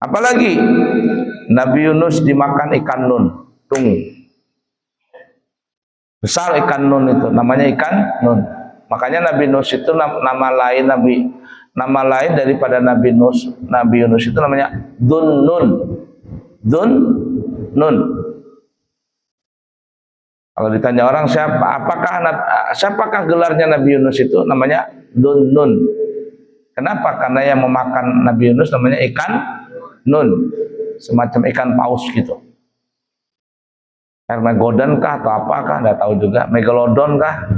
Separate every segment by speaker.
Speaker 1: Apalagi Nabi Yunus dimakan ikan nun, tunggu. Besar ikan nun itu, namanya ikan nun. Makanya Nabi Yunus itu nama lain daripada Nabi Yunus itu namanya Dunnun. Dunnun. Kalau ditanya orang siapakah gelarnya Nabi Yunus itu namanya Dunnun. Kenapa? Karena yang memakan Nabi Yunus namanya ikan nun, semacam ikan paus gitu. Hermegodon kah atau apakah? Nggak tahu juga. Megalodon kah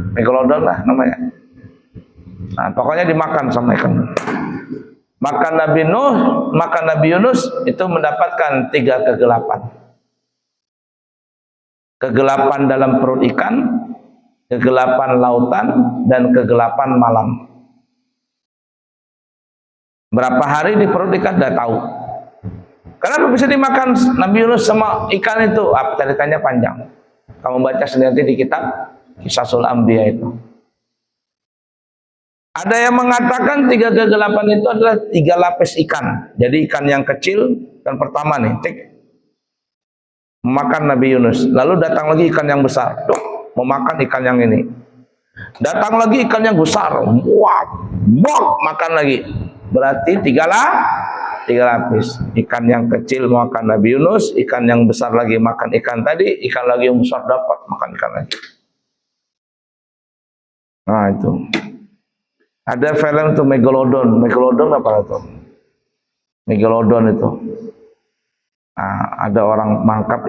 Speaker 1: namanya. Nah, pokoknya dimakan sama ikan nun. Maka Nabi Yunus itu mendapatkan 3 kegelapan. Kegelapan dalam perut ikan, kegelapan lautan, dan kegelapan malam. Berapa hari di perut ikan tidak tahu. Kenapa bisa dimakan Nabi Yunus sama ikan itu? Ceritanya panjang. Kamu baca sendiri di kitab Qisasul Anbiya itu. Ada yang mengatakan 3 kegelapan itu adalah 3 lapis ikan. Jadi ikan yang kecil dan pertama nih, memakan Nabi Yunus. Lalu datang lagi ikan yang besar, memakan ikan yang ini. Datang lagi ikan yang besar, makan lagi. Berarti 3 lapis. Ikan yang kecil makan Nabi Yunus, ikan yang besar lagi makan ikan tadi, ikan lagi yang besar dapat makan ikan lagi. Nah itu. Ada film itu Megalodon apa itu? Megalodon itu. Nah, ada orang mangkap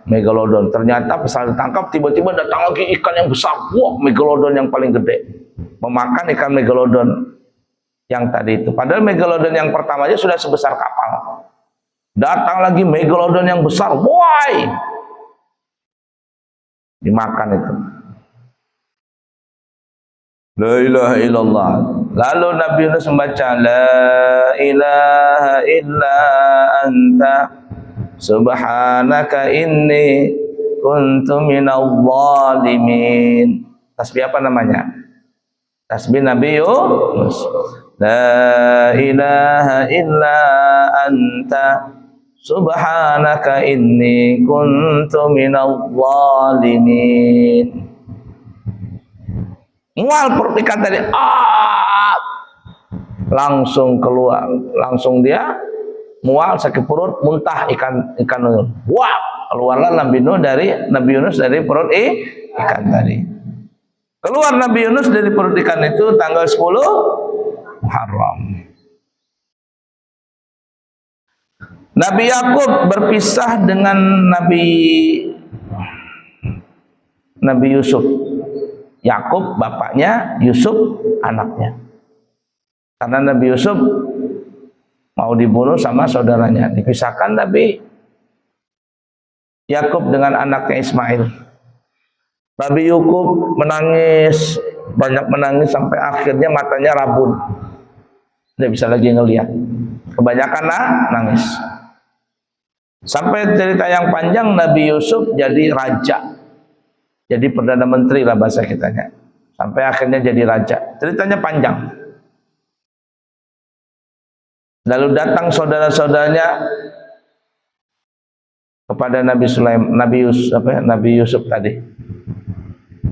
Speaker 1: Megalodon. Ternyata pas ditangkap tiba-tiba datang lagi ikan yang besar. Wah, Megalodon yang paling gede. Memakan ikan Megalodon yang tadi itu. Padahal Megalodon yang pertama aja sudah sebesar kapal. Datang lagi Megalodon yang besar. Woi! Dimakan itu. La ilaha illallah. Lalu Nabi Yunus membaca La ilaha illa anta subhanaka inni kuntu minadh dhalimin. Tasbih apa namanya? Tasbih Nabi Yunus. La ilaha illa anta subhanaka inni kuntu minadh dhalimin. Mual perut ikan tadi, langsung keluar, langsung dia mual sakit perut, muntah ikan nun. Wah, keluarlah Nabi Yunus dari perut ikan tadi. Keluar Nabi Yunus dari perut ikan itu tanggal 10 Muharram. Nabi Yakub berpisah dengan Nabi Yusuf. Yakub bapaknya, Yusuf anaknya. Karena Nabi Yusuf mau dibunuh sama saudaranya, dipisahkan Nabi Yakub dengan anaknya Ismail. Nabi Yakub menangis, banyak menangis sampai akhirnya matanya rabun. Tidak bisa lagi ngelihat. Kebanyakan nangis. Sampai cerita yang panjang, Nabi Yusuf jadi raja. Jadi Perdana Menteri lah bahasa kitanya. Sampai akhirnya jadi raja. Ceritanya panjang. Lalu datang saudara-saudaranya kepada Nabi Yusuf tadi.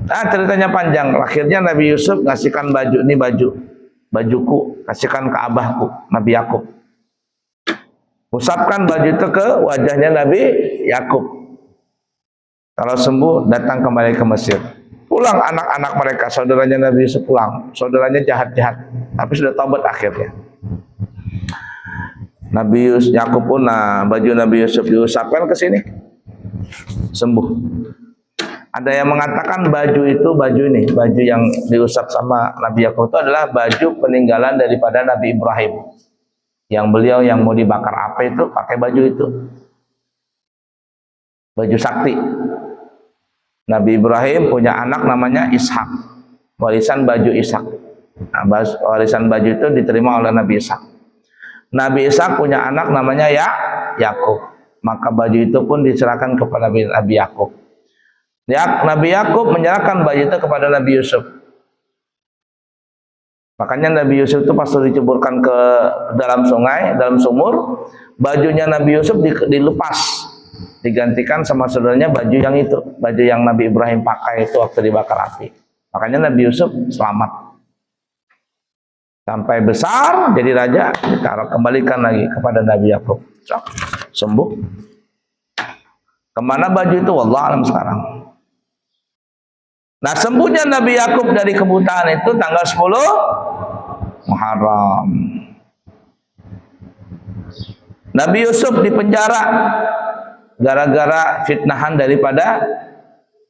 Speaker 1: Ceritanya panjang. Akhirnya Nabi Yusuf ngasihkan baju, ini bajuku, kasihkan ke abahku, Nabi Yakub. Usapkan baju itu ke wajahnya Nabi Yakub. Kalau sembuh, datang kembali ke Mesir. Pulang anak-anak mereka, saudaranya Nabi Yusuf pulang. Saudaranya jahat-jahat, tapi sudah taubat akhirnya. Nabi Yakub pun, baju Nabi Yusuf diusapkan ke sini, sembuh. Ada yang mengatakan baju yang diusap sama Nabi Yakub itu adalah baju peninggalan daripada Nabi Ibrahim. Yang beliau yang mau dibakar api itu pakai baju itu. Baju sakti. Nabi Ibrahim punya anak namanya Ishak. Warisan baju Ishak. Nah, warisan baju itu diterima oleh Nabi Ishak. Nabi Ishak punya anak namanya Yakub. Maka baju itu pun diserahkan kepada Nabi Yakub. Nabi Yakub menyerahkan baju itu kepada Nabi Yusuf. Makanya Nabi Yusuf itu pas diceburkan ke dalam sungai, dalam sumur, bajunya Nabi Yusuf dilepas, digantikan sama saudaranya baju yang itu, baju yang Nabi Ibrahim pakai itu waktu dibakar api. Makanya Nabi Yusuf selamat. Sampai besar jadi raja, ditaruh kembalikan lagi kepada Nabi Yakub. Sembuh. Kemana baju itu? Wallahu alam sekarang. Nah, sembuhnya Nabi Yakub dari kebutaan itu tanggal 10 Muharram. Nabi Yusuf dipenjara gara-gara fitnahan daripada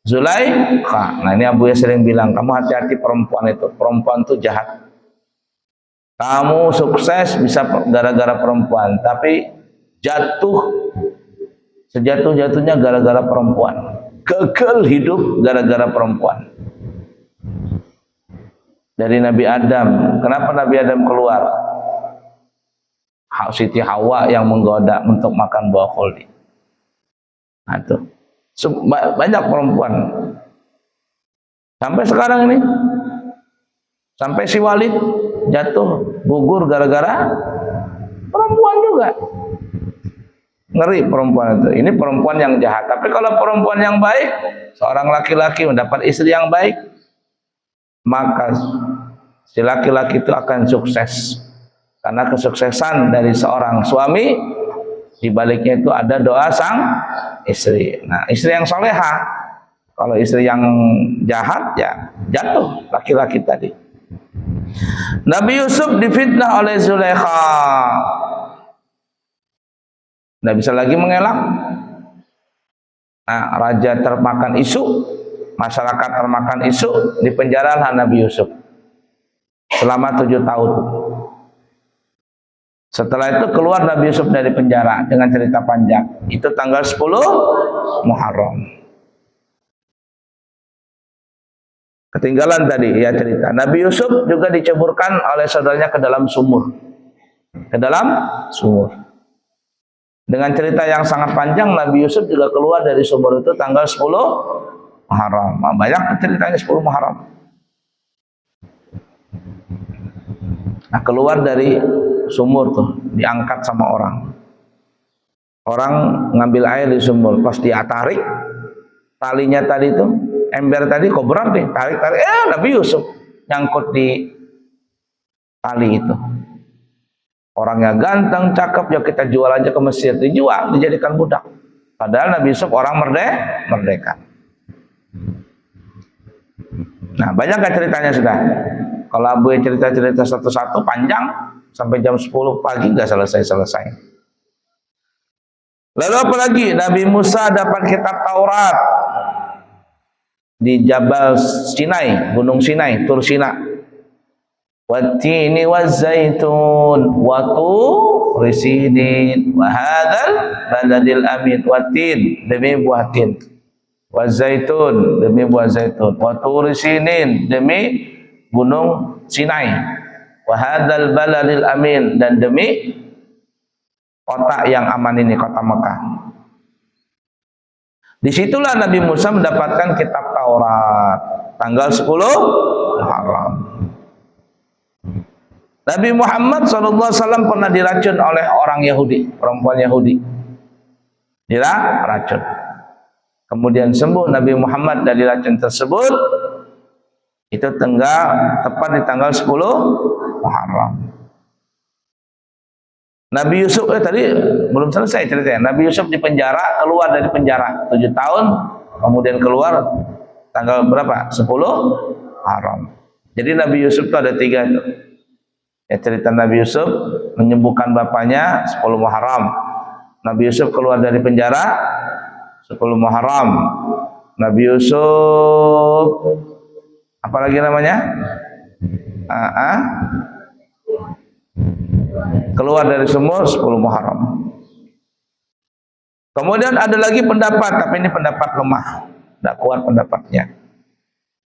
Speaker 1: Zulaikha. Nah, ini Abu ya sering bilang, kamu hati-hati perempuan itu. Perempuan itu jahat. Kamu sukses bisa gara-gara perempuan, tapi jatuh sejatuh-jatuhnya gara-gara perempuan. Gagal hidup gara-gara perempuan. Dari Nabi Adam, kenapa Nabi Adam keluar? Siti Hawa yang menggoda untuk makan buah khuldi. Nah, itu banyak perempuan. Sampai sekarang ini, sampai si Walid jatuh gugur gara-gara perempuan juga. Ngeri perempuan itu. Ini perempuan yang jahat. Tapi kalau perempuan yang baik, seorang laki-laki mendapat istri yang baik, maka si laki-laki itu akan sukses. Karena kesuksesan dari seorang suami, di baliknya itu ada doa sang istri. Nah, istri yang soleha. Kalau istri yang jahat, ya jatuh laki-laki tadi. Nabi Yusuf difitnah oleh Zulaikha. Tidak bisa lagi mengelak. Nah, raja termakan isu, masyarakat termakan isu, dipenjaralah Nabi Yusuf selama 7 tahun. Setelah itu keluar Nabi Yusuf dari penjara dengan cerita panjang. Itu tanggal 10 Muharram. Ketinggalan tadi ya cerita. Nabi Yusuf juga diceburkan oleh saudaranya ke dalam sumur. Ke dalam sumur. Dengan cerita yang sangat panjang, Nabi Yusuf juga keluar dari sumur itu tanggal 10 Muharram. Banyak ceritanya 10 Muharram. Nah, keluar dari sumur tuh, diangkat sama orang. Orang ngambil air di sumur, pas dia tarik talinya tadi tuh, ember tadi kok berat nih, tarik-tarik, Nabi Yusuf nyangkut di tali itu. Orangnya ganteng, cakep, ya kita jual aja ke Mesir, dijual, dijadikan budak. Padahal Nabi Yusuf orang merdeka. Nah, banyak gak ceritanya sudah? Kalau Abu cerita-cerita satu-satu panjang, sampai jam 10 pagi gak selesai-selesai. Lalu apa lagi? Nabi Musa dapat kitab Taurat di Jabal Sinai, Gunung Sinai, Tur Sina. Wattini wazzaitun wa turi sinin wa hadzal baladil amin. Wattin demi buah tin, wazzaitun demi buah zaitun, wa turi sinin demi gunung Sinai, wa hadzal baladil amin dan demi kota yang aman ini, kota Mekah. Disitulah Nabi Musa mendapatkan kitab Taurat tanggal 10 Muharram. Nabi Muhammad SAW pernah diracun oleh orang Yahudi, perempuan Yahudi. Diracun. Kemudian sembuh Nabi Muhammad dari racun tersebut. Itu tepat di tanggal 10 Muharram. Nabi Yusuf tadi belum selesai ceritanya. Nabi Yusuf di penjara, keluar dari penjara 7 tahun, kemudian keluar tanggal berapa? 10 Muharram. Jadi Nabi Yusuf itu ada 3 itu. Ya, cerita Nabi Yusuf menyembuhkan bapaknya 10 Muharram. Nabi Yusuf keluar dari penjara 10 Muharram. Nabi Yusuf apalagi namanya? Keluar dari sumur 10 Muharram. Kemudian ada lagi pendapat, tapi ini pendapat lemah, tidak kuat pendapatnya.